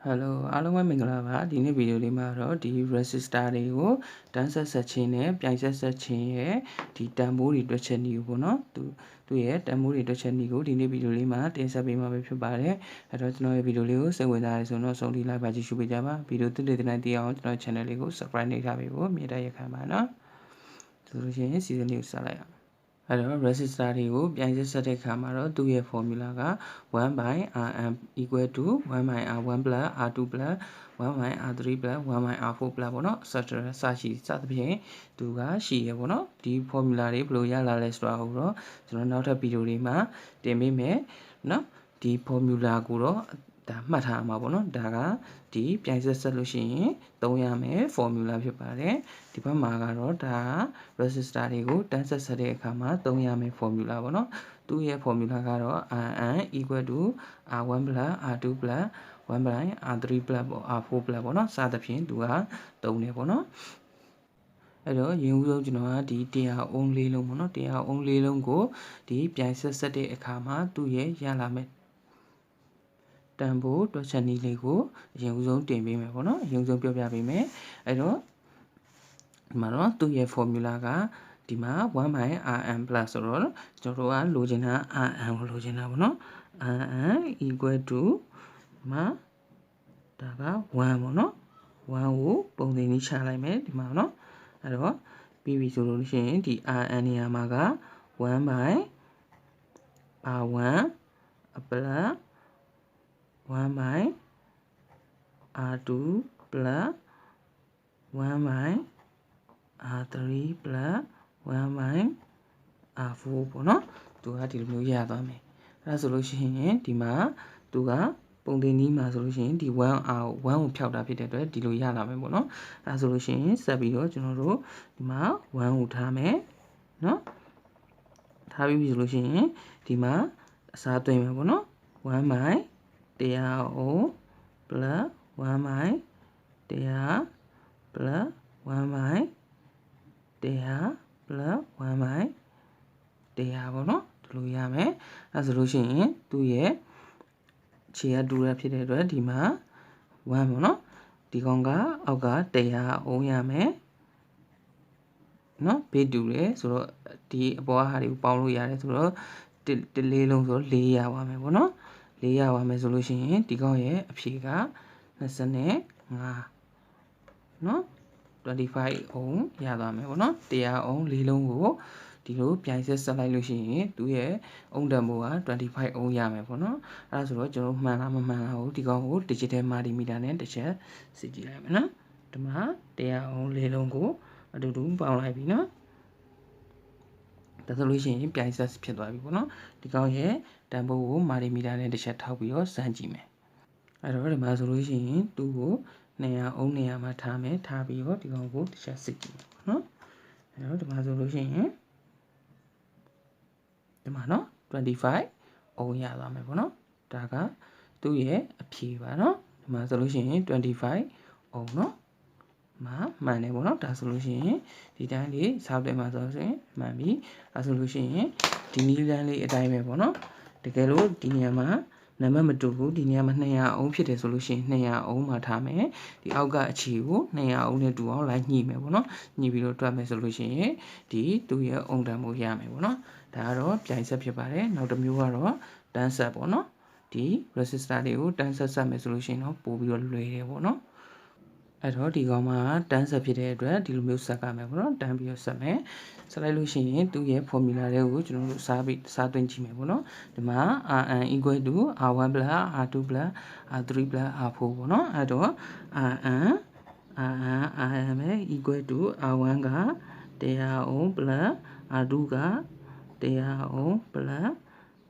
Hello အားလုံးပဲမင်္ဂလာပါဒီနေ့ဗီဒီယိုလေးမှာတော့ဒီ resistor တွေကိုတန်းဆက်ချင်းနဲ့ပြိုင်ဆက်ချင်းရဲ့ဒီတန်ဖိုးတွေတွက်ချက်နည်းကိုပေါ့နော်သူ့ရဲ့တန်ဖိုးတွေတွက်ချက်နည်းကိုဒီနေ့ဗီဒီယိုလေးမှာတင်ဆက်ပေးမှာပဲဖြစ်ပါတယ်အဲ့တော့ကျွန်တော်ရဲ့ဗီဒီယိုလေးကိုစိတ်ဝင်စားရဆိုတော့ဆုံးထိလိုက်ပါကြည့်ရှုပေးကြပါဗီဒီယိုတစ်တဲ့တိုင်းသိအောင်ကျွန်တော် channel လေးကို subscribe နေထားပေးဖို့မြင်တဲ့ရခံပါနော်ဆိုလို့ရှိရင် season လေးကိုစလိုက်အောင်အဲ့တော့ resistor တွေကိုပြိုင်ဆက်တဲ့အခါမှာတော့သူ့ရဲ့ formula က 1/rm equal to 1/r1 plus r2 plus 1/r3 plus 1/r4 plus ပေါ့နော် etc စသဖြင့်သူကရှိရပေါ့နော်ဒီ formula တွေဘယ်လိုရလာလဲဆိုတာကိုတော့ကျွန်တော်နောက်ထပ်ဗီဒီယိုလေးမှာတင်ပေးမယ်နော်ဒီ formula ကိုတော့ဒါမှတ်ထားမှာပေါ့နော်ဒါကဒီပြိုင်ဆက်လို့ရှိရင်သုံးရမယ် formula ဖြစ်ပါတယ်ဒီဘက်မှာကတော့ဒါ resistor တွေကိုတန်းဆက်တဲ့အခါမှာသုံးရမယ် formula ပေါ့နော်သူ့ရဲ့ formula ကတော့ rn equal to r1 plus r2 plus 1/r3 plus r4 plus ပေါ့နော်စသဖြင့်သူကသုံးတယ်ပေါ့နော်အဲ့တော့ရင်ဦးဆုံးကျွန်တော်ကဒီတရားအုံးလေးလုံးပေါ့နော်တရားအုံးလေးလုံးကိုဒီပြိုင်ဆက်တဲ့အခါမှာသူ့ရဲ့ရလာမယ်တန်ဖိုးတွက်ချက်နည်းလေးကိုအရင်ဦးဆုံးတင်ပေးမယ်ပေါ့နော်အရင်ဦးဆုံးပြောပြပေးမယ်အဲ့တော့ဒီမှာတော့သူ့ရဲ့ formula ကဒီမှာ 1/rm plus ဆိုတော့ကျွန်တော်တို့ကလိုချင်တာ rm ကိုလိုချင်တာပေါ့နော် rm equal to မှာဒါက1ပေါ့နော်1ကိုပုံသင်လေးချလိုက်မယ်ဒီမှာနော်အဲ့တော့ပြီးပြီဆိုလို့ရှိရင်ဒီ rn နေရာမှာက 1/r1 plus 1/r2 plus 1/r3 plus 1/r4 ပေါ့နော်သူကဒီလိုမျိုးရသွားမယ်အဲ့ဒါဆိုလို့ရှိရင်ဒီမှာသူကပုံသင်နည်းမှာဆိုလို့ရှိရင်ဒီ 1r 1ကိုဖျောက်တာဖြစ်တဲ့အတွက်ဒီလိုရလာမယ်ပေါ့နော်အဲ့ဒါဆိုလို့ရှိရင်ဆက်ပြီးတော့ကျွန်တော်တို့ဒီမှာ1ကိုထားမယ်နော်ထားပြီးပြီဆိုလို့ရှိရင်ဒီမှာအစားသွင်းမယ်ပေါ့နော်1/100 ohm plus 1/100 plus 1/100 plus 1/100 ပေါ့နော်ဒီလိုရမယ်အဲဆိုလို့ရှိရင်သူ့ရဲ့ခြေကတူရဖြစ်တဲ့အတွက်ဒီမှာ1ပေါ့နော်ဒီကောင်ကအောက်က100 ohm ရမယ်နော်ဘေးတူတယ်ဆိုတော့ဒီအပေါ်ကဟာတွေကိုပေါင်းလို့ရတယ်ဆိုတော့တလေးလုံးဆို400ပါမယ်ပေါ့နော်400ပါမယ်ဆိုလို့ရှိရင်ဒီကောင်ရဲ့အဖြေက25နော်25 ohm ရသွားမယ်ပေါ့နော်100 ohm လေးလုံးကိုဒီလိုပြိုင်ဆက်လိုက်လို့ရှိရင်သူ့ရဲ့အုံတန်ဖိုးက25 ohm ရမယ်ပေါ့နော်အဲဒါဆိုတော့ကျွန်တော်မှန်လားမမှန်လားကိုဒီကောင်ကို digital multimeter နဲ့တစ်ချက်စစ်ကြည့်လိုက်မယ်နော်ဒီမှာ100 ohm လေးလုံးကိုအတူတူပေါင်းလိုက်ပြီနော်ဒါဆိုလို့ရှိရင်ပြိုင်ဆက်ဖြစ်သွားပြီပေါ့နော်ဒီကောင်ရဲ့တန်ဖိုးကိုမာရီမီတာနဲ့တစ်ချက်ထောက်ပြီးတော့စမ်းကြည့်မယ်အဲ့တော့ဒီမှာဆိုလို့ရှိရင်သူ့ကို200 ohm နေရာမှာထားမယ်ထားပြီးတော့ဒီကောင်ကိုတစ်ချက်စစ်ကြည့်မယ်ပေါ့နော်အဲ့တော့ဒီမှာဆိုလို့ရှိရင်ဒီမှာနော်25 ohm ရသွားမယ်ပေါ့နော်ဒါကသူ့ရဲ့အဖြေပါနော်ဒီမှာဆိုလို့ရှိရင်25 ohm နော်မှန်တယ်ပေါ့နော်ဒါဆိုလို့ရှိရင်ဒီတိုင်းလေးစောက်တယ်မှာဆိုရင်မှန်ပြီအဲဆိုလို့ရှိရင်ဒီနည်းလမ်းလေးအတိုင်းပဲပေါ့နော်တကယ်လို့ဒီနေရာမှာနံပါတ်မတူဘူးဒီနေရာမှာ200 ohm ဖြစ်တယ်ဆိုလို့ရှိရင်200 ohm မှာထားမယ်ဒီအောက်ကအခြေကို200 ohm နဲ့တူအောင်လိုက်ညှိမယ်ပေါ့နော်ညှိပြီးတော့တွက်မယ်ဆိုလို့ရှိရင်ဒီသူ့ရဲ့အုံတန်မှုရမယ်ပေါ့နော်ဒါကတော့ပြိုင်ဆက်ဖြစ်ပါတယ်နောက်တစ်မျိုးကတော့တန်းဆက်ပေါ့နော်ဒီ resistor တွေကိုတန်းဆက်မယ်ဆိုလို့ရှိရင်တော့ပို့ပြီးတော့လွယ်တယ်ပေါ့နော်အဲ့တော့ဒီကောင်မှာတန်းဆက်ဖြစ်တဲ့အတွက်ဒီလိုမျိုးဆက်ကမယ်ပေါ့နော်တန်းပြီးတော့ဆက်မယ်ဆက်လိုက်လို့ရှိရင်သူ့ရဲ့ formula တွေကိုကျွန်တော်တို့စားသွင်းကြည့်မယ်ပေါ့နော်ဒီမှာ rn equal to r1 plus r2 plus r3 plus r4 ပေါ့နော်အဲ့တော့ rn equal to r1 က100 ohm plus r2 က100 ohm plus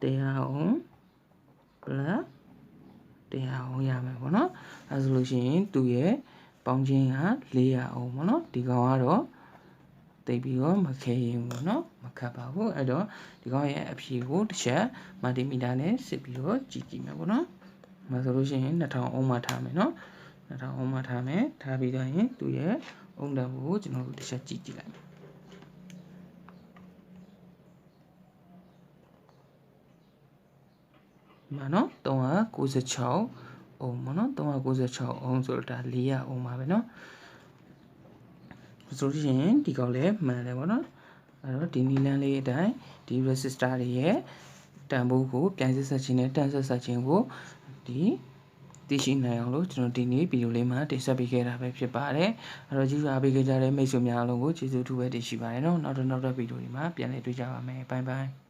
100 ohm plus 100 ohm ရမယ်ပေါ့နော်အဲဆိုလို့ရှိရင်သူ့ရဲ့ပေါင်းခြင်းက400 ohm ပေါ့နော်ဒီကောင်ကတော့တိတ်ပြီးတော့မခဲရင်ပေါ့နော်မခတ်ပါဘူးအဲ့တော့ဒီကောင်ရဲ့အဖြေကိုတစ်ချက်မာတီမီတာနဲ့စစ်ပြီးတော့ကြည့်မယ်ပေါ့နော်ဒါဆိုလို့ရှိရင်2000 ohm မှာထားမယ်နော်2000 ohm မှာထားမယ်ထားပြီးတော့ရင်သူ့ရဲ့အုံတန်ကိုကျွန်တော်တို့တစ်ချက်ကြည့်လိုက်မယ်ဒီမှာနော်396 ohm ပေါ့နော်396 3096 ohm ဆိုတော့ဒါ400 ohm ပါပဲเนาะဆိုလို့ရှိရင်ဒီကောင်လည်းမှန်တယ်ပေါ့နော်အဲ့တော့ဒီနီလန်းလေးအတိုင်းဒီ resistor တွေရဲ့တန်ဖိုးကိုပြိုင်ဆက်ဆက်ခြင်းနဲ့တန်ဆက်ဆက်ခြင်းကိုဒီသိရှိနိုင်အောင်လို့ကျွန်တော်ဒီနေ့ဗီဒီယိုလေးမှာတင်ဆက်ပေးခဲ့တာပဲဖြစ်ပါတယ်အဲ့တော့ကြည့်အားပေးကြတဲ့မိတ်ဆွေများအားလုံးကိုကျေးဇူးထူးပဲတင်ရှိပါတယ်เนาะနောက်တော့ဗီဒီယိုတွေမှာပြန်လည်တွေ့ကြပါမယ်ဘိုင်ဘိုင်